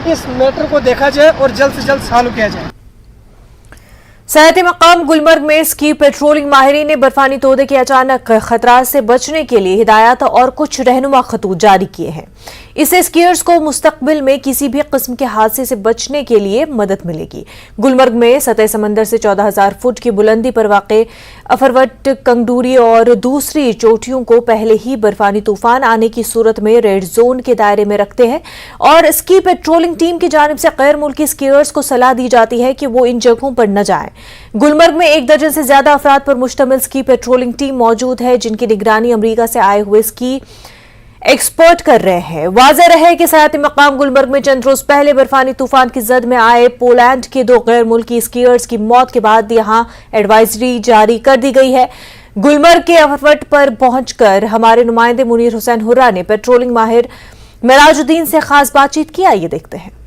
इस मैटर को देखा जाए और जल्द से जल्द सॉल्व किया जाए। सयाहती मकाम गुलमर्ग में स्की पेट्रोलिंग माहिरीन ने बर्फानी तोदे के अचानक खतरात से बचने के लिए हिदायत और कुछ रहनुमा खतूत जारी किए हैं। इससे स्कीयर्स को मुस्तकबिल में किसी भी किस्म के हादसे से बचने के लिए मदद मिलेगी। गुलमर्ग में सतह समंदर से 14,000 फुट की बुलंदी पर वाक़े अफरवट, कंगडूरी और दूसरी चोटियों को पहले ही बर्फानी तूफान आने की सूरत में रेड जोन के दायरे में रखते हैं और स्की पेट्रोलिंग टीम की जानिब से गैर मुल्की स्कीयर्स को सलाह दी जाती है कि वो इन जगहों पर न जाएं। गुलमर्ग में 1 दर्जन से ज्यादा अफराद पर मुश्तमिल स्की पेट्रोलिंग टीम मौजूद है, जिनकी निगरानी अमरीका से आए हुए स्की एक्सपर्ट कर रहे हैं। वाज़ेह रहे कि सयाहती मकाम गुलमर्ग में चंद रोज पहले बर्फानी तूफान की जद में आए पोलैंड के 2 गैर मुल्की स्कीयर्स की मौत के बाद यहां एडवाइजरी जारी कर दी गई है। गुलमर्ग के अफरवट पर पहुंचकर हमारे नुमाइंदे मुनीर हुसैन हुर्रा ने पेट्रोलिंग माहिर मेराजुद्दीन से खास बातचीत की। आइए देखते हैं।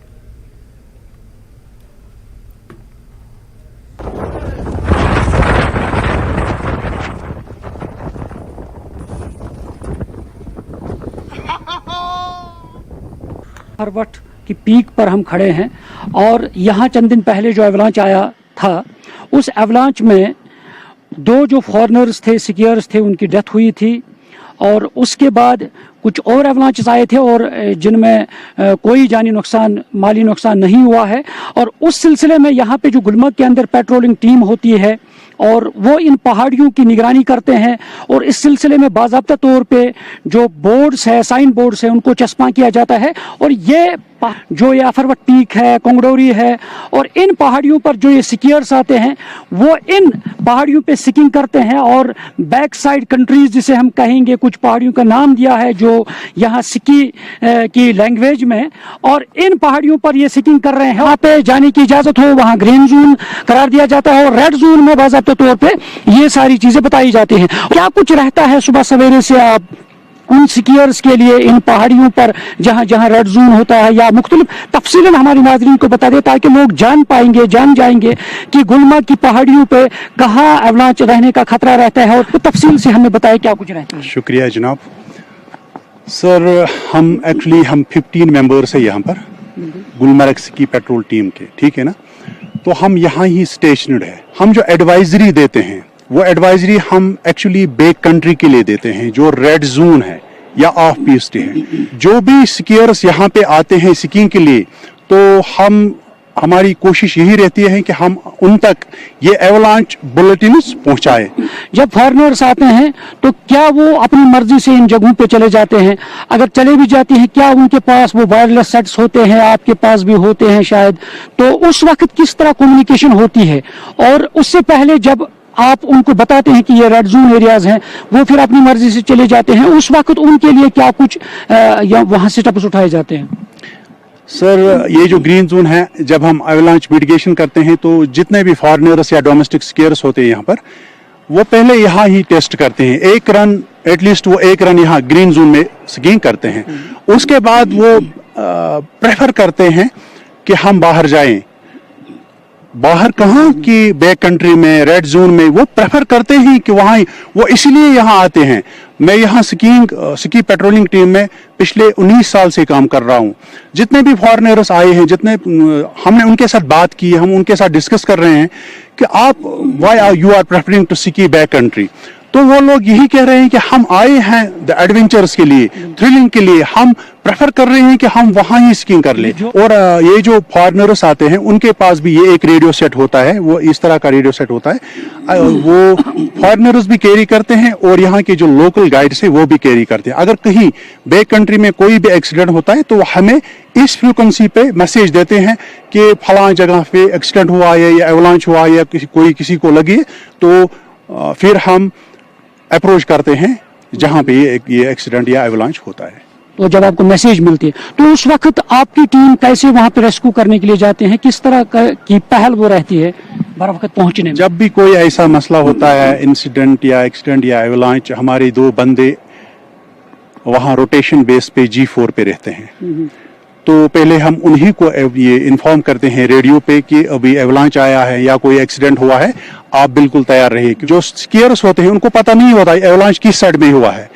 अफरवट की पीक पर हम खड़े हैं और यहाँ चंद दिन पहले जो एवलांच आया था, उस एवलांच में 2 जो फॉरेनर्स थे, स्कीयर्स थे, उनकी डेथ हुई थी और उसके बाद कुछ और एवलांचेस आए थे और जिनमें कोई जानी नुकसान, माली नुकसान नहीं हुआ है। और उस सिलसिले में यहाँ पे जो गुलमर्ग के अंदर पेट्रोलिंग टीम होती है और वो इन पहाड़ियों की निगरानी करते हैं और इस सिलसिले में बाज़ाब्ता तौर पे जो बोर्ड्स है, साइन बोर्ड्स है, उनको चस्पा किया जाता है। और ये जो ये अफरवट पीक है, कंगडोरी है और इन पहाड़ियों पर जो ये स्कीयर्स आते हैं वो इन पहाड़ियों पे स्कीइंग करते हैं और बैक साइड कंट्रीज जिसे हम कहेंगे, कुछ पहाड़ियों का नाम दिया है जो यहाँ स्की की लैंग्वेज में, और इन पहाड़ियों पर ये स्कीइंग कर रहे हैं। वहाँ पे जाने की इजाजत हो, वहाँ ग्रीन जोन करार दिया जाता है और रेड जोन में बाज़ाब्ता तौर पे ये सारी चीजें बताई जाती हैं। क्या कुछ रहता है सुबह सवेरे से आप उन स्कीयर्स के लिए इन पहाड़ियों पर जहां जहां रेड जोन होता है, या मुख्तलिफ तफसीलन हमारे नाज़रीन को बता दे ताकि लोग जान जाएंगे कि गुलमर्ग की पहाड़ियों पे कहाँ एवलांच रहने का खतरा रहता है, और तफसील से हमें बताएं क्या कुछ रहता है। शुक्रिया जनाब। सर, हम 15 मेंबर्स है यहाँ पर गुलमर्ग स्की पेट्रोल टीम के, ठीक है ना। तो हम यहाँ ही स्टेशनड है। हम जो एडवाइजरी देते हैं वो एडवाइजरी हम एक्चुअली बैक कंट्री के लिए देते हैं, जो रेड जोन है या ऑफ पीस्ट है। जो भी स्कीयर्स यहाँ पे आते हैं स्कीइंग के लिए, तो हमारी कोशिश यही रहती है कि हम उन तक ये एवलांच बुलेटिन्स पहुंचाए। जब फॉरेनर्स आते हैं तो क्या वो अपनी मर्जी से इन जगहों पे चले जाते हैं? अगर चले भी जाते हैं, क्या उनके पास वो वायरलेस सेट्स होते हैं? आपके पास भी होते हैं शायद। तो उस वक्त किस तरह कम्युनिकेशन होती है? और उससे पहले जब आप उनको बताते हैं कि ये रेड जोन एरियाज हैं, वो फिर अपनी मर्जी से चले जाते हैं, उस वक्त उनके लिए क्या कुछ या वहां से स्टेप्स उठाए जाते हैं? सर, ये जो ग्रीन जोन है, जब हम एवलांच मिटिगेशन करते हैं तो जितने भी फॉरेनर्स या डोमेस्टिक स्कीयर्स होते हैं यहाँ पर, वो पहले यहाँ ही टेस्ट करते हैं। 1 रन एटलीस्ट वो 1 रन यहाँ ग्रीन जोन में स्कीइंग करते हैं। उसके बाद वो प्रेफर करते हैं कि हम बाहर जाएं। बाहर कहाँ कि बैक कंट्री में, रेड जोन में, वो प्रेफर करते हैं कि वहाँ वो इसलिए यहाँ आते हैं। मैं यहाँ स्की पेट्रोलिंग टीम में पिछले 19 साल से काम कर रहा हूँ। जितने भी फॉरेनर्स आए हैं, जितने हमने उनके साथ बात की, हम उनके साथ डिस्कस कर रहे हैं कि आप why you are preferring to ski back country. तो वो लोग यही कह रहे हैं कि हम आए हैं द एडवेंचर्स के लिए, थ्रिलिंग के लिए, हम प्रेफर कर रहे हैं कि हम वहाँ ही स्कीइंग कर ले। और ये जो फॉरेनर्स आते हैं उनके पास भी ये एक रेडियो सेट होता है, वो इस तरह का रेडियो सेट होता है, वो फॉरेनर्स भी कैरी करते हैं और यहाँ के जो लोकल गाइड्स है वो भी कैरी करते हैं। अगर कहीं बैक कंट्री में कोई भी एक्सीडेंट होता है तो हमें इस फ्रीक्वेंसी पे मैसेज देते हैं कि फलां जगह पे एक्सीडेंट हुआ है या एवलांच हुआ है या किसी को लगी, तो फिर हम अप्रोच करते हैं जहां पे ये एक्सीडेंट या एवलांच होता है। तो जब आपको मैसेज मिलती है तो उस वक्त आपकी टीम कैसे वहां पे रेस्क्यू करने के लिए जाते हैं? किस तरह की पहल वो रहती है बर वक्त पहुंचने में? जब भी कोई ऐसा मसला होता है, इंसिडेंट या एक्सीडेंट या एवलांच, हमारे 2 बंदे वहां रोटेशन बेस पे G4 पे रहते हैं। तो पहले हम उन्हीं को ये इन्फॉर्म करते हैं रेडियो पे कि अभी एवलांच आया है या कोई एक्सीडेंट हुआ है, आप बिल्कुल तैयार रहिए। जो स्कीयर्स होते हैं उनको पता नहीं होता एवलांच किस साइड में हुआ है,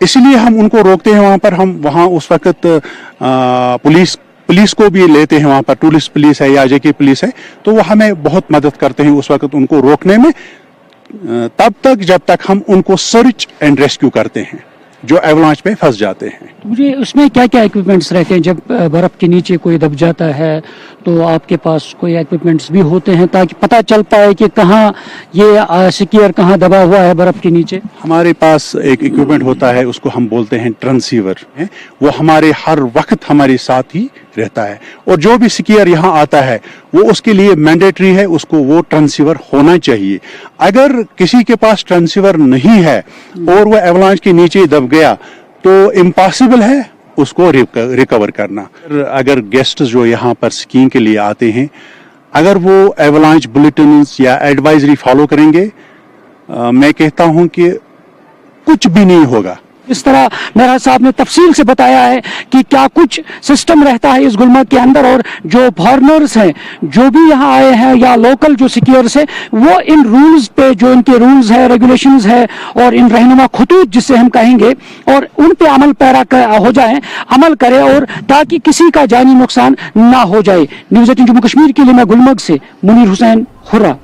इसलिए हम उनको रोकते हैं वहां पर। हम वहां उस वक्त पुलिस को भी लेते हैं वहाँ पर, टूरिस्ट पुलिस है या जेके पुलिस है, तो वो हमें बहुत मदद करते हैं उस वक्त उनको रोकने में, तब तक जब तक हम उनको सर्च एंड रेस्क्यू करते हैं जो एवलांच में फंस जाते हैं। मुझे उसमें क्या क्या इक्विपमेंट्स रहते हैं? जब बर्फ के नीचे कोई दब जाता है तो आपके पास कोई इक्विपमेंट्स भी होते हैं ताकि पता चल पाए कि कहाँ ये स्कीयर कहाँ दबा हुआ है बर्फ के नीचे? हमारे पास एक इक्विपमेंट होता है, उसको हम बोलते हैं ट्रांसीवर, वो हमारे हर वक्त हमारे साथ ही रहता है, और जो भी स्कीयर यहाँ आता है वो उसके लिए मैंडेटरी है, उसको वो ट्रांसीवर होना चाहिए। अगर किसी के पास ट्रांसीवर नहीं है और वो एवलांच के नीचे दब गया तो इम्पॉसिबल है उसको रिकवर करना। अगर गेस्ट जो यहाँ पर स्कीइंग के लिए आते हैं, अगर वो एवलांच बुलेटिन्स या एडवाइजरी फॉलो करेंगे, मैं कहता हूँ कि कुछ भी नहीं होगा। इस तरह मेहराज साहब ने तफसील से बताया है कि क्या कुछ सिस्टम रहता है इस गुलमर्ग के अंदर, और जो फॉरेनर्स हैं जो भी यहाँ आए हैं या लोकल जो स्कीयर्स हैं वो इन रूल्स पे, जो इनके रूल्स है, रेगुलेशंस है और इन रहनुमा खतूत जिसे हम कहेंगे, और उन पे अमल पैरा हो जाए, अमल करें, और ताकि किसी का जानी नुकसान ना हो जाए। न्यूज़ 18 जम्मू कश्मीर के लिए मैं गुलमर्ग से मुनीर हुसैन हुर्रा।